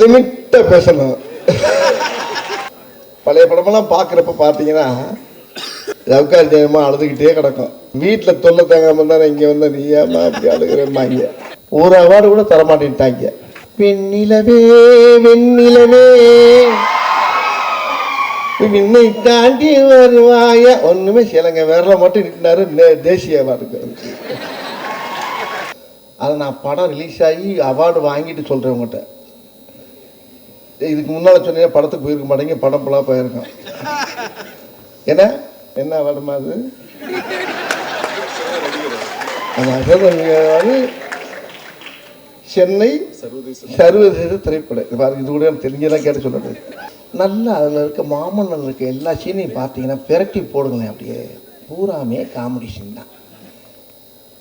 லிமிட்டாக பேசணும். பழைய படமெல்லாம் பார்க்குறப்ப பார்த்தீங்கன்னா லவ்கார் ஜெயமா அழுதுகிட்டே கிடக்கும். வீட்டில் தொல்லை தாங்காம தானே இங்கே வந்து நீ ஏமா அப்படி அழுகிறம்மாங்க. ஒரு அவார்டு கூட தரமாட்டேன்ட்டாங்க. வெண்ணிலவே வெண்ணிலவே விண்ணை தாண்டி வருவாய ஒன்றுமே செய்யலைங்க. விரல மட்டும் நிற்கினாரு தேசிய அவார்டுக்கு. அதை நான் படம் ரிலீஸ் ஆகி அவார்டு வாங்கிட்டு சொல்கிறேன் உங்கள்கிட்ட. இதுக்கு முன்னால் சொன்னீங்கன்னா படத்துக்கு போயிருக்க மாட்டேங்க, படம் ஃபுல்லாக போயிருக்கோம். ஏன்னா என்ன அவார்டுமா அது? அது சென்னை சர்வதேச திரைப்படம். இது கூட தெரிஞ்சதான் கேட்டு சொல்லுறது. நல்லா அதில் இருக்க மாமன்னன் இருக்க எல்லா சீனையும் பார்த்தீங்கன்னா பெரட்டி போடுங்களேன். அப்படியே பூராமே காமெடி சீன் தான்.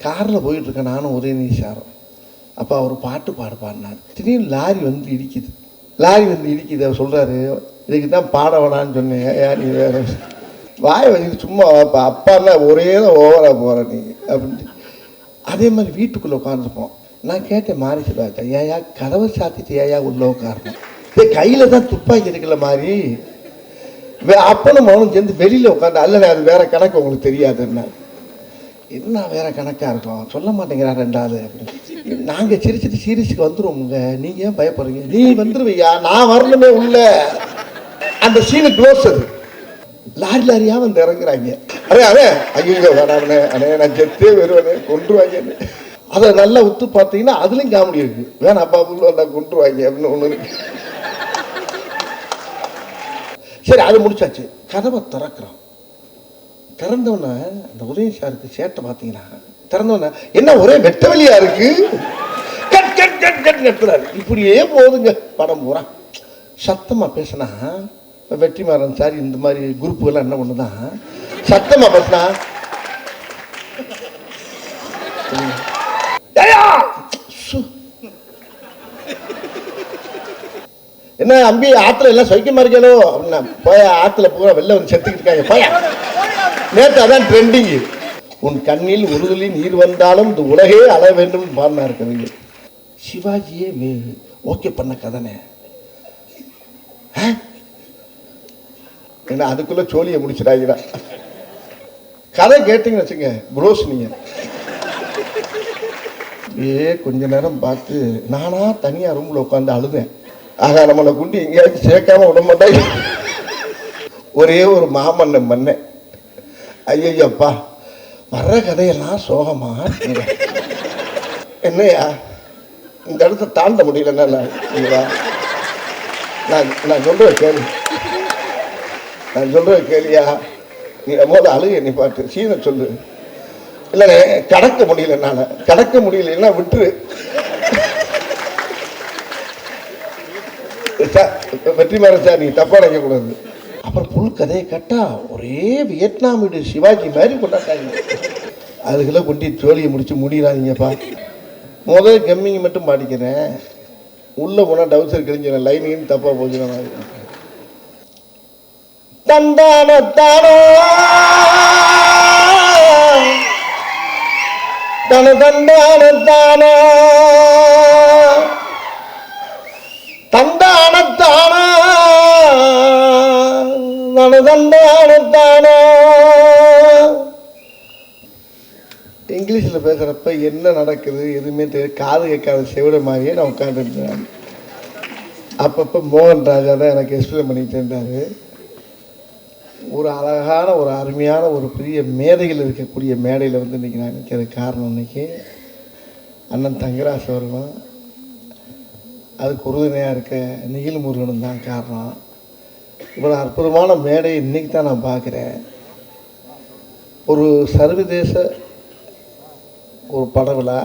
காரில் போயிட்டுருக்கேன் நானும் ஒரே நிமிஷம். அப்போ அவர் பாட்டு பாடினார். திடீர்னு லாரி வந்து இடிக்குது. அவர் சொல்கிறாரு, இதுக்கு தான் பாட வேணான்னு சொன்னேன். நீ வேற வாய வச்சுட்டு சும்மா அப்பான்னா ஒரே தான் ஓவராக போகிற நீ அப்படின்ட்டு. அதே மாதிரி வீட்டுக்குள்ளே உட்காந்துருப்போம். நான் கேட்டேன் மாறி சொல்லுவாச்சா, ஏயா கதவை சாத்திட்டு ஏயா உள்ள உட்காரணும்? கையில் தான் துப்பாக்கி இருக்குல்ல மாதிரி. அப்பனும் மகனும் சேர்ந்து வெளியில் உட்காந்து அல்ல அது வேற கணக்கு உங்களுக்கு தெரியாதுன்னா. என்ன வேற கணக்காக இருக்கும் சொல்ல மாட்டேங்கிறா ரெண்டாவது அப்படின்னு. நாங்கள் சிரிச்சிட்டு சீரியஸுக்கு வந்துடுவோமுங்க. நீங்கள் ஏன் பயப்படுறீங்க? நீ வந்துடுவையா, நான் வரணுமே உள்ள. அந்த சீனு க்ளோஸ். அது லாரியா வந்து இறங்குறாங்க. அதே ஐயோ வேணாமனே அண்ணே நான் செத்தே வருவேனே கொண்டுருவாங்கன்னு. அதை நல்லா உத்து பார்த்தீங்கன்னா அதுலேயும் காமெடி இருக்கு. வேணா அப்பா வந்தா கொண்டுருவாங்க அப்படின்னு ஒன்று இருக்கு. சரி அது முடிச்சாச்சு. கதவை திறக்கிறோம். திறந்தவன அந்த உதயம் சாருக்கு சேட்டை பார்த்தீங்கன்னா திறந்தவன என்ன ஒரே வெட்ட வெளியா இருக்கு. கட் கட் கட் கட் கட்டுறாரு. இப்படியே போகுதுங்க படம் பூரா. சத்தமா பேசினா வெற்றிமாறன் சார் இந்த மாதிரி குரூப்புகள்லாம் என்ன பண்ணுதான் சத்தமா பேசினா என்ன அம்பி ஆத்துல எல்லாம் சௌக்கியமா இருக்கோ அப்படின்னா போய ஆத்துல பூரா வெளில வந்து செத்துக்கிட்டு இருக்காங்க போய. நேற்று அதான் ட்ரெண்டிங். உன் கண்ணில் உறுதுளி நீர் வந்தாலும் இந்த உலகே அழ வேண்டும் பாடினா இருக்கவங்க. சிவாஜியே ஓகே பண்ண கதனை என்ன அதுக்குள்ள சோழியை முடிச்சிடாங்கடா. கதை கேட்டீங்கன்னு வச்சுங்க ப்ரோஸ் நீங்க கொஞ்ச நேரம் பார்த்து நானா தனியா ரூம்ல உட்காந்து அழுதேன். ஆகா நம்மளை குண்டி எங்கேயாச்சும் சேர்க்காம விட மாட்டாங்க. ஒரே ஒரு மாமன்ன மன்னன். ஐயப்பா வர்ற கதையெல்லாம் சோகமா என்னையா இந்த இடத்த தாண்ட முடியலன்னா நான் சொல்றேன் கேள்வி. நான் சொல்றேன் கேளியா, நீ போது அழுக நீ பாட்டு சீனை சொல்லு. இல்லைண்ணே கடக்க முடியல, என்னால கடக்க முடியலன்னா விட்டுரு. வெற்றிமாறன் சார் நீங்க தப்பா நினைக்க கூடாது. அப்புறம் புல் கதையை கேட்டா ஒரே வியட்நாம் வீடு சிவாஜி மாதிரி கொண்டாட்டாங்க. அதுக்குள்ள கொண்டு சோழியை முடிச்சு முடியறாதீங்கப்பா. முதல் கம்மிங்க மட்டும் பாடிக்கிறேன். உள்ள போனா டவுசர் கிழிஞ்சிடும். லைனிங் தப்பா போச்சுன மாதிரி. தந்தானத்தானோ தன தந்தானத்தானோ தந்தானத்தானோ தன தந்தானத்தானோ. இங்கிலீஷில் பேசுகிறப்ப என்ன நடக்குது எதுவுமே தெரியாது. காது கேட்காத செவிட மாதிரியே நான் உட்காந்துருந்தேன். அப்பப்போ மோகன் ராஜா தான் எனக்கு எக்ஸ்பிளைன் பண்ணிட்டு இருந்தார். ஒரு அழகான ஒரு அருமையான ஒரு பெரிய மேதைகள் இருக்கக்கூடிய மேடையில் வந்து இன்றைக்கி நான் நிற்கிறது காரணம் இன்றைக்கி அண்ணன் தங்கராஜ் அவர்களும் அதுக்கு உறுதுணையாக இருக்க நிகில் முருகனும் தான் காரணம். இவ்வளோ அற்புதமான மேடை இன்றைக்கி தான் நான் பார்க்குறேன். ஒரு சர்வதேச ஒரு பட விழா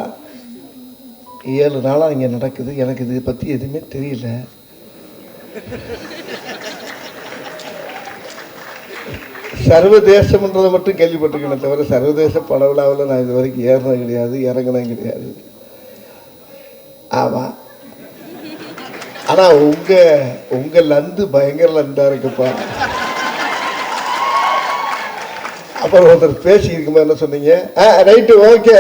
7 நாளாக இங்கே நடக்குது. எனக்கு இதை பற்றி எதுவுமே தெரியல. சர்வதேசம்ன்றதை மட்டும் கேள்விப்பட்டிருக்கேன் தவிர சர்வதேச பட விழாவில் நான் இது வரைக்கும் ஏறினது கிடையாது, இறங்கினது கிடையாது. ஆமாம். ஆனால் உங்கள் லந்து பயங்கர லந்தாக இருக்குப்பா. அப்புறம் ஒருத்தர் பேசி இருக்கும்போது என்ன சொன்னீங்க? ரைட்டு ஓகே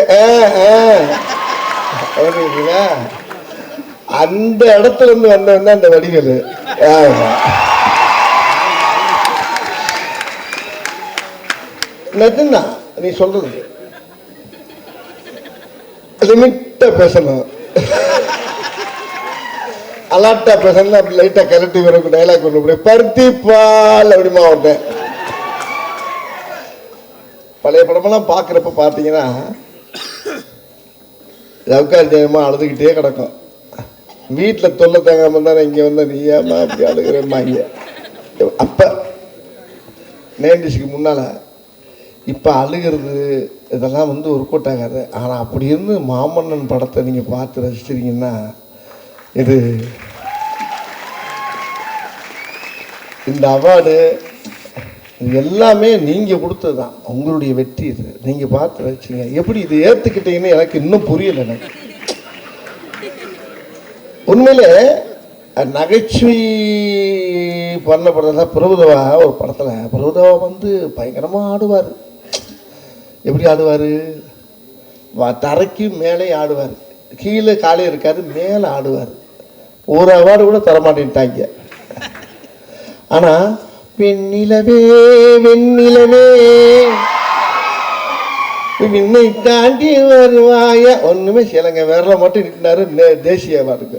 அந்த இடத்துல இருந்து வந்தவன் தான் அந்த வடிவேலு. நிஜம்தான் நீ சொல்றது. லிமிட்டா பேசணும், அலாட்டா பேசணும். அப்படி லைட்டா கலட்டி வரும் டைலாக் கொண்டு போய் பருத்தி பால் அப்படிமா வந்தேன். பழைய படமெல்லாம் பார்க்குறப்ப பார்த்தீங்கன்னா லவ்கார் ஜெயமா அழுதுகிட்டே கிடக்கும். வீட்டில் தொல்லை தாங்காம தானே இங்கே வந்த நீ ஏமா அப்படி அழுகிறேம்மா இங்கே. அப்போ 90ஸ்க்கு முன்னால். இப்போ அழுகிறது இதெல்லாம் வந்து ஒர்க் அவுட் ஆகாது. ஆனால் அப்படி இருந்து மாமன்னன் படத்தை நீங்கள் பார்த்து ரசிச்சிருக்கீங்கன்னா இது இந்த அவார்டு இது எல்லாமே நீங்கள் கொடுத்தது தான், உங்களுடைய வெற்றி. இது நீங்கள் பார்த்து ரசிச்சிங்க. எப்படி இது ஏற்றுக்கிட்டீங்கன்னு எனக்கு இன்னும் புரியலை. எனக்கு உண்மையிலே நகைச்சுவை பண்ணப்படுறதா பிரபுதவா ஒரு படத்தில் பிரபுதவா வந்து பயங்கரமாக ஆடுவார். எப்படி ஆடுவார்? தரைக்கு மேலே ஆடுவார், கீழே காலே இருக்காது, மேலே ஆடுவார். ஒரு அவார்டு கூட தரமாட்டேன்ட்டாங்க. ஆனால் வெண்ணிலவே வெண்ணிலவே விண்ணை தாண்டி வருவாய ஒன்றுமே செய்யலைங்க. விரல மட்டும் நிற்கினாரு தேசிய அவார்டுக்கு.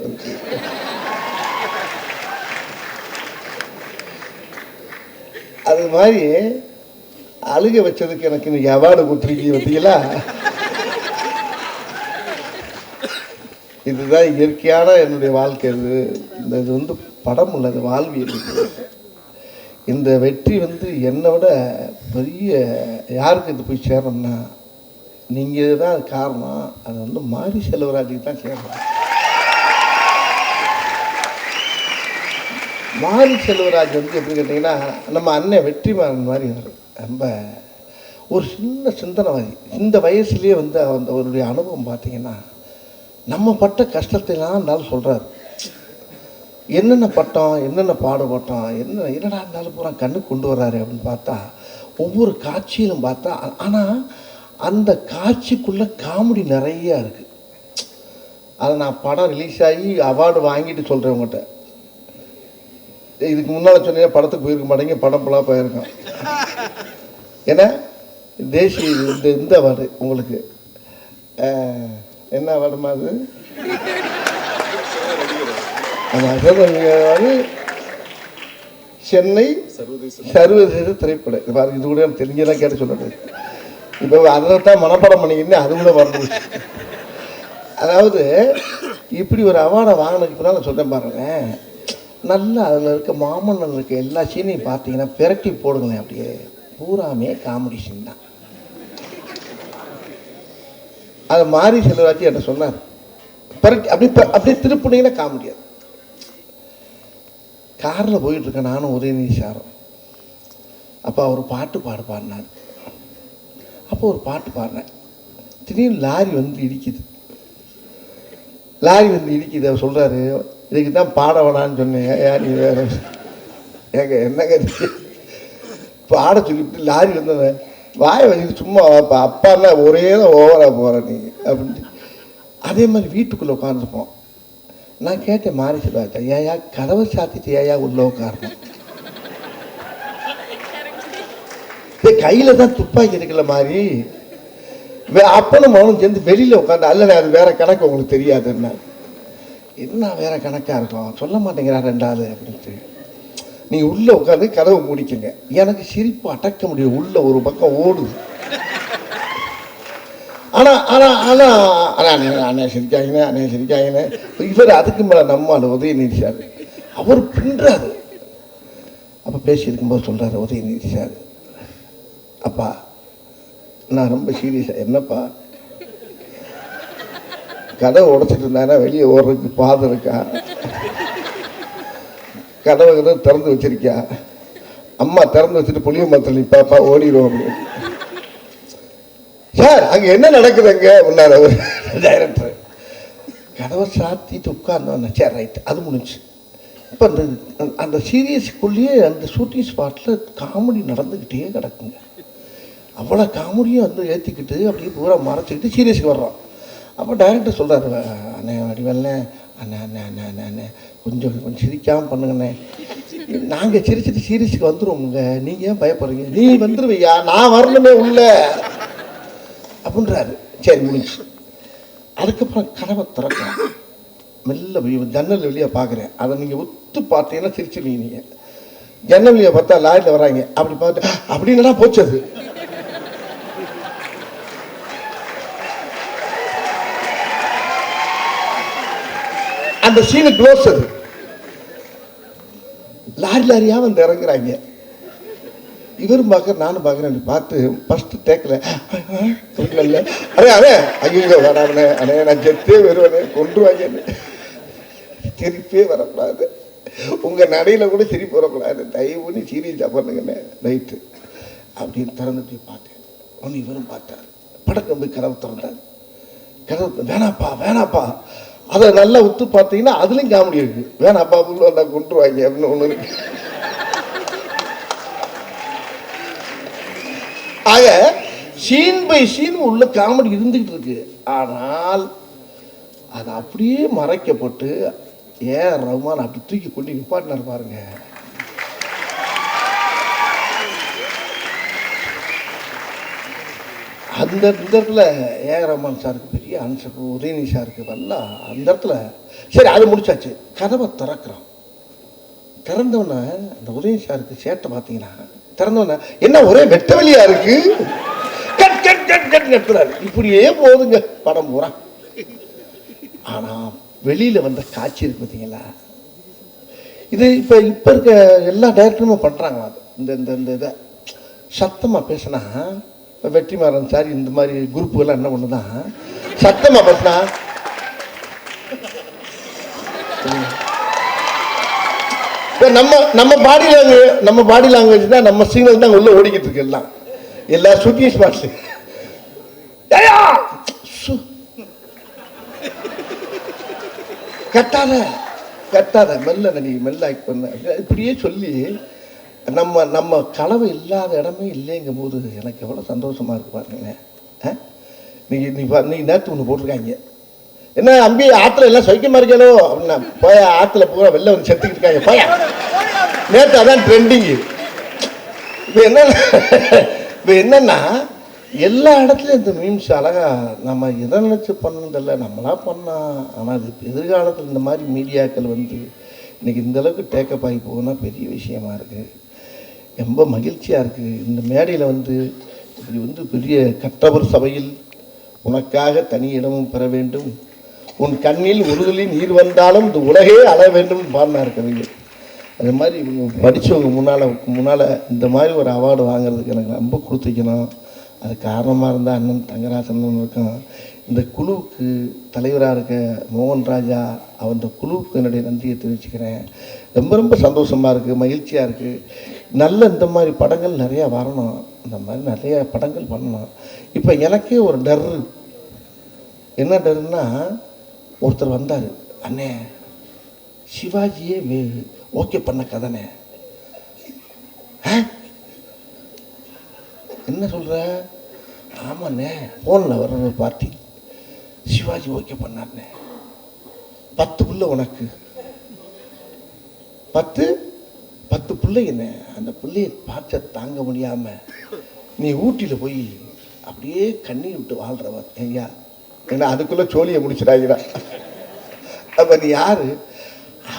அது மாதிரி அழுக வச்சதுக்கு எனக்கு இன்னைக்கு அவார்டு கொடுத்துருக்கீங்க பார்த்தீங்களா? இதுதான் இயற்கையான என்னுடைய வாழ்க்கை. இது வந்து படம் உள்ளது, வாழ்வியல். இந்த வெற்றி வந்து என்னை விட பெரிய யாருக்கு இது போய் சேரணும்னா நீங்கள் தான் காரணம். அது வந்து மாரி செல்வராஜுக்கு தான் சேரணும். மாரி செல்வராஜ் வந்து எப்படி கேட்டிங்கன்னா நம்ம அண்ணன் வெற்றிமாறன் மாதிரி ரொம்ப ஒரு சின்ன சிந்தனைவாதி. இந்த வயசுலேயே வந்து அந்த அவருடைய அனுபவம் பார்த்தீங்கன்னா நம்ம பட்ட கஷ்டத்தைலாம் இருந்தாலும் சொல்கிறார். என்னென்ன பட்டம், என்னென்ன பாடுபட்டோம், என்னடா இருந்தாலும் பூரா கண்ணுக்கு கொண்டு வர்றாரு அப்படின்னு பார்த்தா ஒவ்வொரு காட்சியிலும் பார்த்தா. ஆனால் அந்த காட்சிக்குள்ளே காமெடி நிறையா இருக்குது. அதை நான் படம் ரிலீஸ் ஆகி அவார்டு வாங்கிட்டு சொல்கிறேன் உங்கள்கிட்ட. இதுக்கு முன்னால் சொன்னீங்க படத்துக்கு போயிருக்க மாட்டேங்க, படம் ஃபுல்லாக போயிருக்கோம். ஏன்னா தேசிய இந்த அவார்டு உங்களுக்கு என்ன அவார்டுமா அது? சென்னை சர்வதேச திரைப்பட. இது கூட தெரிஞ்சதான் கேட்டு சொல்லுறது. இப்போ அதைத்தான் மனப்பாடம் பண்ணிக்கிட்டு அது கூட வரணும். அதாவது இப்படி ஒரு அவார்டை வாங்கினதுக்கு பின்னால் சொல்கிறேன் பாருங்க. நல்லா அதில் இருக்க மாமன்னன் இருக்க எல்லா சீனையும் பார்த்தீங்கன்னா பெரட்டி போடுங்களேன். அப்படியே பூராமே காமெடி சீன் தான். அதை மாரி செல்வராஜ் என்கிட்ட சொன்னார். பெரட்டி அப்படியே திருப்பினீங்கன்னா காமெடியாது. காரில் போயிட்டுருக்கேன் நானும் உதயநிதி சாரும். அப்போ அவர் பாட்டு பாடினார். அப்போ ஒரு பாட்டு பாடுறேன். திடீர்னு லாரி வந்து இடிக்குது. அவர் சொல்கிறாரு, இதுக்கு தான் பாட வேணான்னு சொன்னேன். ஏன் நீ வேற ஏங்க என்னங்க பாட சொல்லிவிட்டு லாரி வந்து வாயை வச்சுட்டு சும்மா அப்பான்னா ஒரே தான் ஓவராக போகிற நீ அப்படின்ட்டு. அதே மாதிரி வீட்டுக்குள்ளே உட்காந்துருப்போம். நான் கேட்டேன் மாரி செல்வராஜ், ஏயா கதவை சாத்திட்டு ஏயா உள்ள உட்காரணும்? கையில் தான் துப்பாக்கி இருக்குல்ல மாதிரி. அப்பனும் மகனும் சேர்ந்து வெளியில் உட்காந்து அல்ல அது வேற கணக்கு உங்களுக்கு தெரியாதுன்னா. என்ன வேற கணக்காக இருக்கும் சொல்ல மாட்டேங்கிறா ரெண்டாவது அப்படின்ட்டு. நீங்கள் உள்ளே உட்காந்து கதவை முடிக்குங்க. எனக்கு சிரிப்பு அடக்க முடியும். உள்ள ஒரு பக்கம் ஓடுது. அண்ணே சிரிக்காங்கண்ணே. இவர் அதுக்கு மேலே நம்மால் உதயநிதி சார் அவர் பின்றாரு. அப்போ பேசியிருக்கும்போது சொல்கிறாரு உதயநிதி சார், அப்பா நான் ரொம்ப சீரியஸாக, என்னப்பா கதவை உடைச்சிட்டு இருந்தானா வெளியே ஓடுறதுக்கு பாதம் இருக்கா? கதவை திறந்து வச்சிருக்கியா? அம்மா திறந்து வச்சுட்டு புளிய மரத்தில் நிற்பாப்பா ஓடிடும் அப்படின்னு. சார் அங்கே என்ன நடக்குதுங்க முன்னார் அவர் டைரக்டர். கதவை சாத்திட்டு உட்கார்ந்தோம். சரி ரைட், அது முடிஞ்சு. இப்போ அந்த சீரியஸுக்குள்ளேயே அந்த ஷூட்டிங் ஸ்பாட்டில் காமெடி நடந்துக்கிட்டே கிடக்குங்க. அவ்வளோ காமெடியும் வந்து ஏற்றிக்கிட்டு அப்படியே பூரா மறைச்சிக்கிட்டு சீரியஸுக்கு வர்றோம். அப்போ டைரக்டர் சொல்கிறாரு, அண்ணே வடிவல்ல அண்ணே அண்ணே அண்ணே அண்ணே அண்ணே கொஞ்சம் கொஞ்சம் சிரிக்காமல் பண்ணுங்கண்ணே, நாங்கள் சிரிச்சிட்டு சீரியஸுக்கு வந்துடுவோமுங்க, நீங்கள் ஏன் பயப்படுறீங்க, நீ வந்துடுவையா நான் வரணுமே உள்ள அப்படின்றாரு. சரி முடிஞ்சு. அதுக்கப்புறம் கதவை திறக்கிறேன், மெல்ல ஜன்னல் வெளியே பார்க்குறேன். அதை நீங்கள் ஒத்து பார்த்தீங்கன்னா சிரிச்சிருவீங்க. நீங்கள் ஜன்னல் வெளியே பார்த்தா லாரியில் வராங்க, அப்படி பார்த்து அப்படின்னா போச்சு. அது அந்த சீனு க்ளோஸ். அது லாரி லாரியாக வந்து இறங்குறாங்க. இவரும் பார்க்குற நானும் பார்க்குறேன். பார்த்து ஃபஸ்ட்டு டேக்கில் அதே ஐயோ வரானே அண்ணே நான் செத்தே வருவேனே கொண்டுருவாங்கன்னு. சிரிப்பே வரக்கூடாது, உங்கள் நடையில் கூட சிரிப்பு வரக்கூடாது, தயவு பண்ணி சீரியஸாக பண்ணுங்கண்ணே ரைட்டு அப்படின்னு திறந்துட்டு பார்த்தேன். ஒன்று இவரும் பார்த்தார், படக்கம் போய் கதவு திறந்தார். கதவு வேணாப்பா வேணாப்பா, அதை நல்லா உத்து பார்த்தீங்கன்னா அதுலேயும் காமெடி இருக்கு. வேணாப்பா புள்ள வந்தால் கொண்டுருவாங்க அப்படின்னு ஒன்று இருக்கு. ஆக சீன் பை சீன் உள்ள காமெடி இருந்துகிட்டு இருக்கு. ஆனால் அது அப்படியே மறைக்கப்பட்டு ஏன் ரஹ்மான் அப்படி தூக்கி கொண்டு நிப்பாட்டினார் பாருங்க. அந்த இடத்துல ஏஆர் ரஹ்மான் சாருக்கு பெரிய ஆன்சர், உதயநிதி சாருக்கு வரலாம் அந்த இடத்துல. சரி அது முடிச்சாச்சு. கதவை திறக்கிறோம். திறந்தவொன்னே அந்த உதயநிதி சாருக்கு சேட்டை பார்த்தீங்கன்னா திறந்தவொன்னே என்ன ஒரே வெட்ட வெளியா இருக்கு, கட் கட் கட் கட் கட்டுறாரு. இப்படியே போகுதுங்க படம் பூரா. ஆனால் வெளியில் வந்த காட்சி இருக்கு பார்த்தீங்களா, இது இப்போ இருக்க எல்லா டைரக்டருமே பண்ணுறாங்களா. அது இந்த இந்த இந்த இதை சத்தமாக பேசினா, வெற்றிமாறன் சார் இந்த மாதிரி குரூப்புகள்லாம் என்ன பண்ணுதான் சத்தமாக பேசினா நம்ம பாடி லாங்குவேஜ் தான், நம்ம சிக்னல் தான் உள்ள ஓடிக்கிட்டு இருக்கு. எல்லாம் எல்லா ஷூட்டிங் ஸ்பாட்ஸ் கட்டாத கட்டாத மெல்ல நடி மெல்ல ஆக்ட் பண்ண இப்படியே சொல்லி நம்ம கனவு இல்லாத இடமே இல்லைங்கும் போது எனக்கு எவ்வளோ சந்தோஷமா இருக்கு பாருங்க. நீ நேற்று ஒன்று போட்டிருக்காங்க, என்ன அம்பி ஆற்றுல எல்லாம் சௌக்கியமா இருக்கோ அப்படின்னா, போய ஆற்றுல பூரா வெளில வந்து செத்துக்கிட்டு இருக்காங்க போய. நேற்று அதான் ட்ரெண்டிங்கு. இப்போ என்னன்னா எல்லா இடத்துலையும் இந்த மீம்ஸ் அழகா நம்ம எதை நினச்சி பண்ணதில்லை, நம்மளா பண்ணோம். ஆனால் அது எதிர்காலத்தில் இந்த மாதிரி மீடியாக்கள் வந்து இன்னைக்கு இந்த அளவுக்கு டேக்கப் ஆகி போகுன்னா பெரிய விஷயமா இருக்குது. ரொம்ப மகிழ்ச்சியாக இருக்குது. இந்த மேடையில் வந்து இப்படி வந்து பெரிய கற்றவர் சபையில் உனக்காக தனி இடமும் பெற வேண்டும், உன் கண்ணில் உறுதலி நீர் வந்தாலும் இந்த உலகே அழ வேண்டும் பாடினார் கவிஞர். அது மாதிரி இவங்க படித்தவங்க முன்னால் இந்த மாதிரி ஒரு அவார்டு வாங்குறதுக்கு எனக்கு ரொம்ப கொடுத்துக்கணும். அது காரணமாக இருந்தால் அண்ணன் தங்கராசன் இருக்கும். இந்த குழுவுக்கு தலைவராக இருக்க மோகன் ராஜா, அந்த குழுவுக்கு என்னுடைய நன்றியை தெரிவிச்சுக்கிறேன். ரொம்ப ரொம்ப சந்தோஷமாக இருக்குது, மகிழ்ச்சியாக இருக்குது. நல்ல இந்த மாதிரி படங்கள் நிறையா வரணும், இந்த மாதிரி நிறைய படங்கள் பண்ணணும். இப்போ எனக்கே ஒரு டர்ரு, என்ன டர்னா, ஒருத்தர் வந்தார், அண்ணே சிவாஜியே ஓகே பண்ண கதைனே. என்ன சொல்கிற? ஆமாண்ணே, ஃபோனில் வர்ற ஒரு பார்ட்டி சிவாஜி ஓகே பண்ணார்ண்ணே, 10 பிள்ளை உனக்கு, 10 பிள்ளைங்கண்ணே. அந்த பிள்ளையை பார்த்த தாங்க முடியாமல் நீ ஊட்டியில் போய் அப்படியே கண்ணீர் விட்டு வாழ்கிறவ ஐயா. ஏன்னா அதுக்குள்ளே சோழியை முடிச்சிடாங்கடா. அப்போ நீ யார்?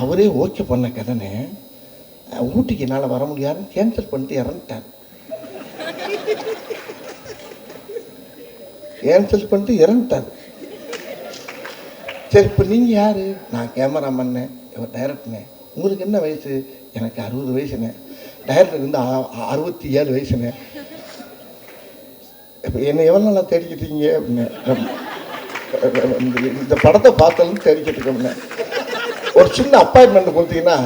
அவரே ஓகே பண்ண கதைனே, ஊட்டிக்கு என்னால் வர முடியாதுன்னு கேன்சல் பண்ணிட்டு இறந்துட்டார். சரி, இப்போ நீங்கள் யார்? நான் கேமராமேன்னே, இவர் டைரக்டர்னே. உங்களுக்கு என்ன வயசு? எனக்கு 60 வயசுண்ணே. டைரக்டருக்கு வந்து 67 வயசுண்ணே. இப்போ என்னை எவ்வளோ நாளாக தேடிக்கிட்டீங்க அப்படின்னு, இந்த படத்தை பார்த்தாலும் தேடிக்கிட்டு இருக்கோம்ண்ணே. ஒரு சின்ன அப்பாயின்மெண்ட் கொடுத்தீங்கன்னா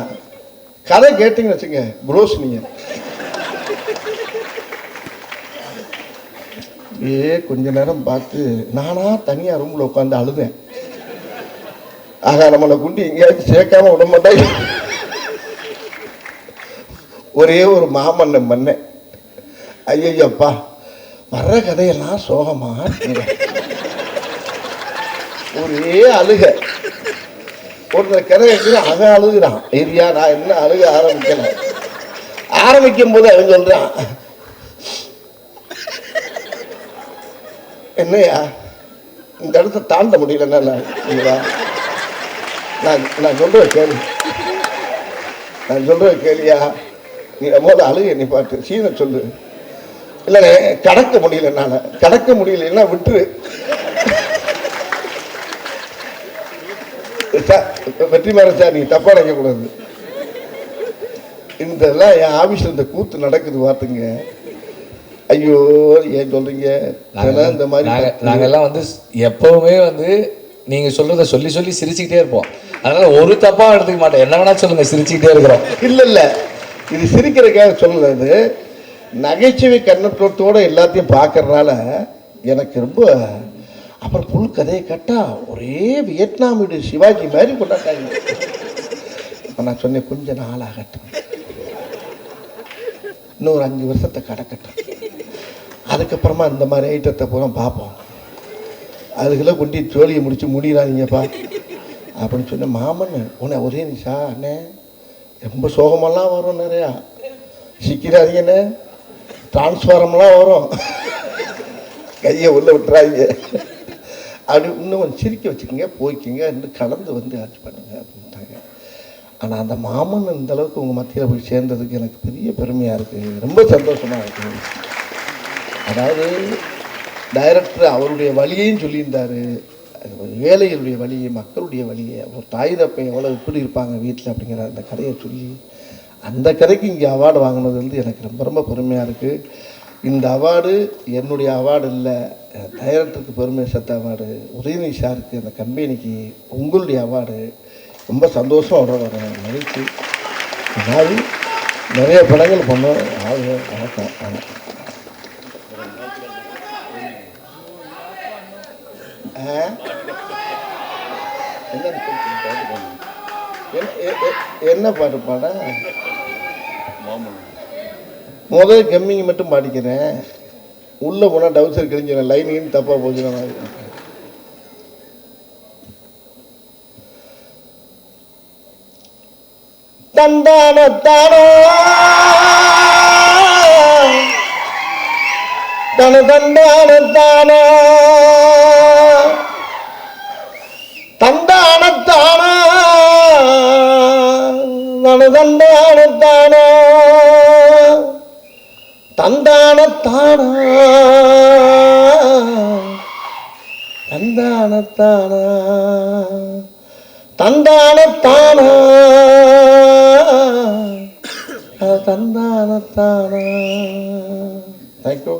கதை கேட்டிங்கன்னு வச்சுங்க, ப்ரோஸ் நீங்கள் கொஞ்ச நேரம் பார்த்து நானா தனியாக ரூமில் உட்காந்து அழுதேன். ஆகா, நம்மளை குண்டி எங்கேயாச்சும் சேர்க்காம விட மாட்டாங்க. ஒரே ஒரு மாமன்னம் பண்ணேன். ஐயப்பா, வர்ற கதையெல்லாம் சோகமா, ஒரே அழுக. ஒருத்தர் கதை கேட்குற அவன் அழுகுறான். ஏரியா நான் என்ன அழுக ஆரம்பிக்கும் போது அவன் சொல்றான், என்னையா இந்த இடத்த தாண்ட முடியலன்னா நான் சொல்றேன் கேள்வி, நான் சொல்றேன் கேளியா, நீ போது அழுக நீ பாட்டு சீனை சொல்லு. இல்லை கடக்க முடியல, என்னால் கடக்க முடியலன்னா விட்டுரு. வெற்றிமாறன் சார் நீங்க தப்பா நினைக்கக்கூடாது. இதெல்லாம் என் ஆபீஸ்ல இந்த கூத்து நடக்குது பார்த்துங்க. ஐயோ ஏன் சொல்றீங்க இந்த மாதிரி. நாங்கெல்லாம் வந்து எப்பவுமே வந்து நீங்க சொல்றத சொல்லி சொல்லி சிரிச்சுக்கிட்டே இருப்போம். அதனால ஒரு தப்பா எடுத்துக்க மாட்டேன். என்ன வேணா சொல்லுங்க, சிரிச்சுக்கிட்டே இருக்கிறோம். இல்ல இது சிரிக்கிறதுக்காக சொல்லது, நகைச்சுவை கண்ணோட்டத்தோட எல்லாத்தையும் பார்க்கறதுனால எனக்கு ரொம்ப. அப்புறம் புல் கதையை கேட்டா ஒரே வியட்நாம் வீடு சிவாஜி மாதிரி கொண்டாட்டாங்க. இப்போ நான் சொன்னேன் கொஞ்சம் நாள் ஆகட்டும், இன்னும் ஒரு 5 வருஷத்தை கடக்கட்டும், அதுக்கப்புறமா இந்த மாதிரி ஐட்டத்தை பூரா பார்ப்போம், அதுக்குள்ளே கொண்டு ஜோலியை முடிச்சு முடியறாதீங்கப்பா அப்படின்னு சொன்ன. மாமன் உன்னை ஒரே நிமிஷா அண்ணே ரொம்ப சோகமெல்லாம் வரும், நிறையா சிக்கிறாதீங்கண்ணே, டிரான்ஸ்ஃபாரம்லாம் வரும், கையை உள்ள விட்டுறாதீங்க, அப்படி இன்னும் கொஞ்சம் சிரிக்க வச்சுக்கோங்க, போய்க்குங்க, இன்னும் கலந்து வந்து ஆட்சி பண்ணுங்க அப்படின்ட்டாங்க. ஆனால் அந்த மாமன் இந்த அளவுக்கு உங்கள் மத்தியில் போய் சேர்ந்ததுக்கு எனக்கு பெரிய பெருமையாக இருக்குது, ரொம்ப சந்தோஷமாக இருக்குது. அதாவது டைரக்டர் அவருடைய வழியையும் சொல்லியிருந்தார், ஏழைகளுடைய வழியை, மக்களுடைய வழியை, ஒரு தாய் தப்பை எவ்வளோ இப்படி இருப்பாங்க வீட்டில் அப்படிங்கிற அந்த கதையை சொல்லி அந்த கதைக்கு இங்கே அவார்டு வாங்கினது வந்து எனக்கு ரொம்ப ரொம்ப பெருமையாக இருக்குது. இந்த அவார்டு என்னுடைய அவார்டு இல்லை, டைரக்டருக்கு பெருமை சேர்த்த அவார்டு, உதயநிதி சாருக்கு, அந்த கம்பெனிக்கு உங்களுடைய அவார்டு. ரொம்ப சந்தோஷம் வர மகிழ்ச்சி. இந்த மாதிரி நிறைய படங்கள் பண்ணோம். வணக்கம். என்ன பாட்டு பாட? முதல் கம்மிங்க மட்டும் பாடிக்கிறேன், உள்ளே போனால் டவுசர் கிழிஞ்சிடும், லைனின்னு தப்பாக போச்சுன மாதிரி. தந்தானத்தானோ தன தந்தானத்தானோ தந்தானத்தானோ தன தந்தானத்தானோ தந்தானத்தானா தந்தானத்தானா தந்தானத்தானா தந்தானத்தானா. தேங்க்யூ.